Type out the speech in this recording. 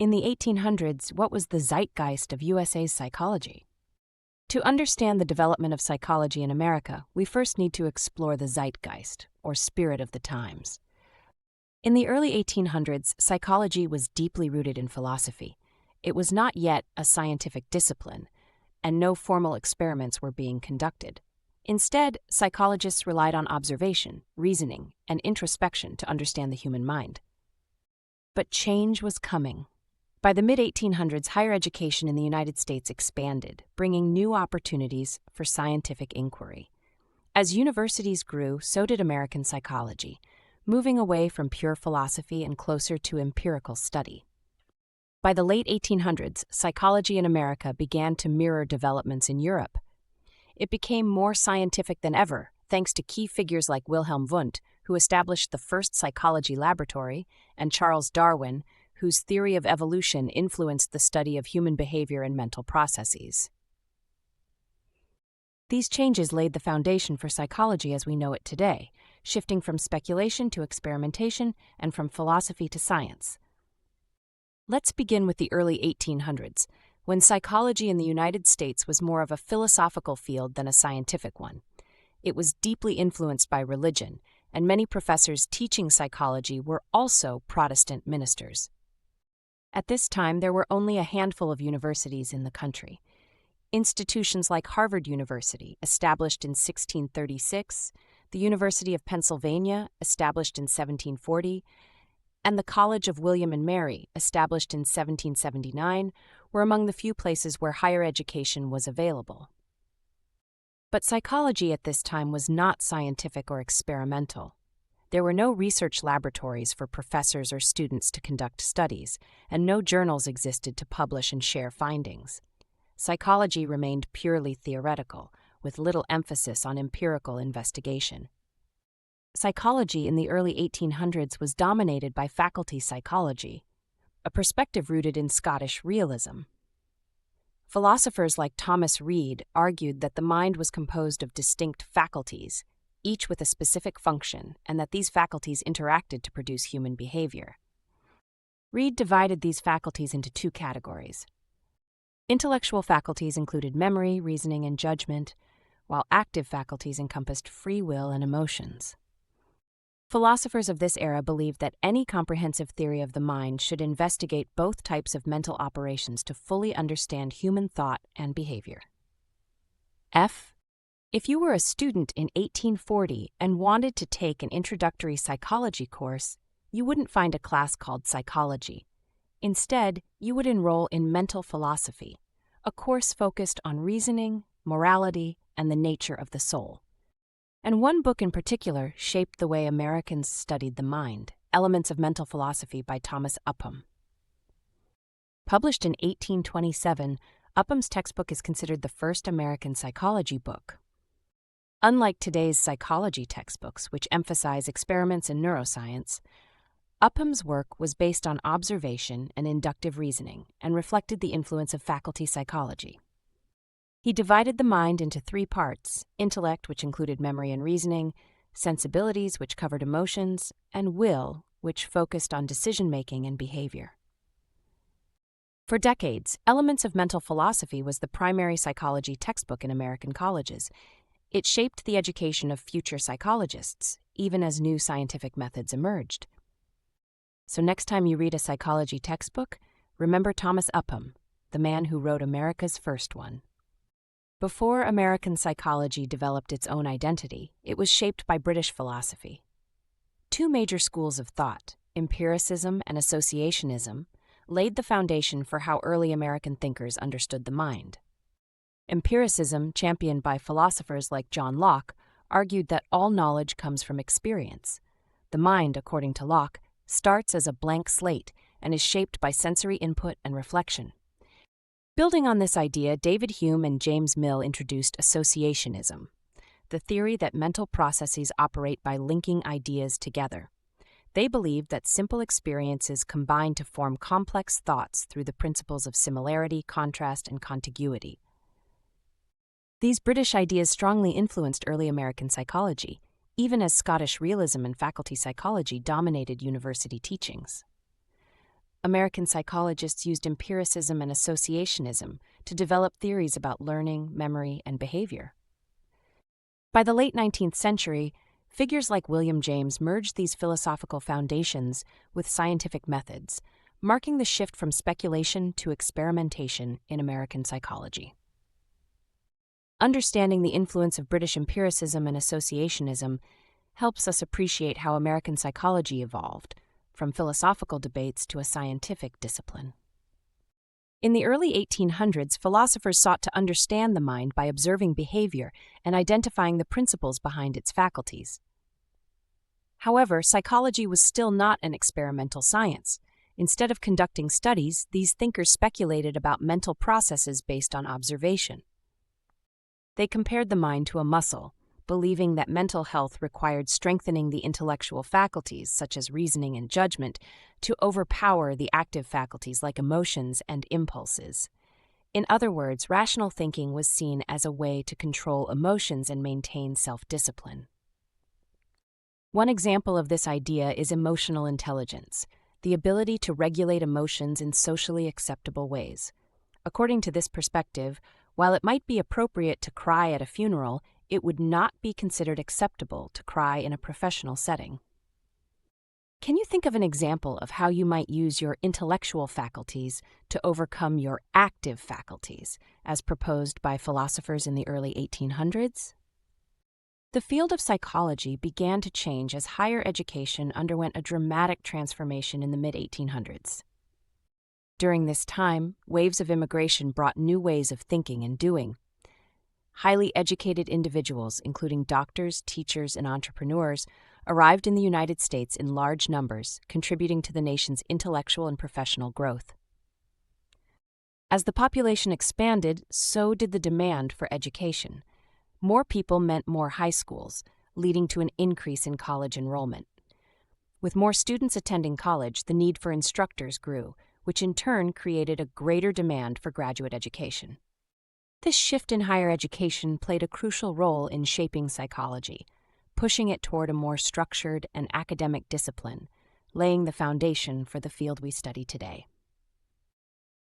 In the 1800s, what was the zeitgeist of USA's psychology? To understand the development of psychology in America, we first need to explore the zeitgeist, or spirit of the times. In the early 1800s, psychology was deeply rooted in philosophy. It was not yet a scientific discipline, and no formal experiments were being conducted. Instead, psychologists relied on observation, reasoning, and introspection to understand the human mind. But change was coming. By the mid-1800s, higher education in the United States expanded, bringing new opportunities for scientific inquiry. As universities grew, so did American psychology, moving away from pure philosophy and closer to empirical study. By the late 1800s, psychology in America began to mirror developments in Europe. It became more scientific than ever, thanks to key figures like Wilhelm Wundt, who established the first psychology laboratory, and Charles Darwin, whose theory of evolution influenced the study of human behavior and mental processes. These changes laid the foundation for psychology as we know it today, shifting from speculation to experimentation and from philosophy to science. Let's begin with the early 1800s, when psychology in the United States was more of a philosophical field than a scientific one. It was deeply influenced by religion, and many professors teaching psychology were also Protestant ministers. At this time, there were only a handful of universities in the country. Institutions like Harvard University, established in 1636, the University of Pennsylvania, established in 1740, and the College of William and Mary, established in 1779, were among the few places where higher education was available. But psychology at this time was not scientific or experimental. There were no research laboratories for professors or students to conduct studies, and no journals existed to publish and share findings. Psychology remained purely theoretical, with little emphasis on empirical investigation. Psychology in the early 1800s was dominated by faculty psychology, a perspective rooted in Scottish Realism. Philosophers like Thomas Reid argued that the mind was composed of distinct faculties, each with a specific function, and that these faculties interacted to produce human behavior. Reid divided these faculties into two categories. Intellectual faculties included memory, reasoning, and judgment, while active faculties encompassed free will and emotions. Philosophers of this era believed that any comprehensive theory of the mind should investigate both types of mental operations to fully understand human thought and behavior. If you were a student in 1840 and wanted to take an introductory psychology course, you wouldn't find a class called psychology. Instead, you would enroll in mental philosophy, a course focused on reasoning, morality, and the nature of the soul. And one book in particular shaped the way Americans studied the mind, Elements of Mental Philosophy by Thomas Upham. Published in 1827, Upham's textbook is considered the first American psychology book. Unlike today's psychology textbooks, which emphasize experiments in neuroscience, Upham's work was based on observation and inductive reasoning and reflected the influence of faculty psychology. He divided the mind into three parts: intellect, which included memory and reasoning, sensibilities, which covered emotions, and will, which focused on decision-making and behavior. For decades, Elements of Mental Philosophy was the primary psychology textbook in American colleges. It shaped the education of future psychologists, even as new scientific methods emerged. So next time you read a psychology textbook, remember Thomas Upham, the man who wrote America's first one. Before American psychology developed its own identity, it was shaped by British philosophy. Two major schools of thought, empiricism and associationism, laid the foundation for how early American thinkers understood the mind. Empiricism, championed by philosophers like John Locke, argued that all knowledge comes from experience. The mind, according to Locke, starts as a blank slate and is shaped by sensory input and reflection. Building on this idea, David Hume and James Mill introduced associationism, the theory that mental processes operate by linking ideas together. They believed that simple experiences combine to form complex thoughts through the principles of similarity, contrast, and contiguity. These British ideas strongly influenced early American psychology, even as Scottish Realism and faculty psychology dominated university teachings. American psychologists used empiricism and associationism to develop theories about learning, memory, and behavior. By the late 19th century, figures like William James merged these philosophical foundations with scientific methods, marking the shift from speculation to experimentation in American psychology. Understanding the influence of British empiricism and associationism helps us appreciate how American psychology evolved, from philosophical debates to a scientific discipline. In the early 1800s, philosophers sought to understand the mind by observing behavior and identifying the principles behind its faculties. However, psychology was still not an experimental science. Instead of conducting studies, these thinkers speculated about mental processes based on observation. They compared the mind to a muscle, believing that mental health required strengthening the intellectual faculties, such as reasoning and judgment, to overpower the active faculties like emotions and impulses. In other words, rational thinking was seen as a way to control emotions and maintain self-discipline. One example of this idea is emotional intelligence, the ability to regulate emotions in socially acceptable ways. According to this perspective, while it might be appropriate to cry at a funeral, it would not be considered acceptable to cry in a professional setting. Can you think of an example of how you might use your intellectual faculties to overcome your active faculties, as proposed by philosophers in the early 1800s? The field of psychology began to change as higher education underwent a dramatic transformation in the mid-1800s. During this time, waves of immigration brought new ways of thinking and doing. Highly educated individuals, including doctors, teachers, and entrepreneurs, arrived in the United States in large numbers, contributing to the nation's intellectual and professional growth. As the population expanded, so did the demand for education. More people meant more high schools, leading to an increase in college enrollment. With more students attending college, the need for instructors grew, which in turn created a greater demand for graduate education. This shift in higher education played a crucial role in shaping psychology, pushing it toward a more structured and academic discipline, laying the foundation for the field we study today.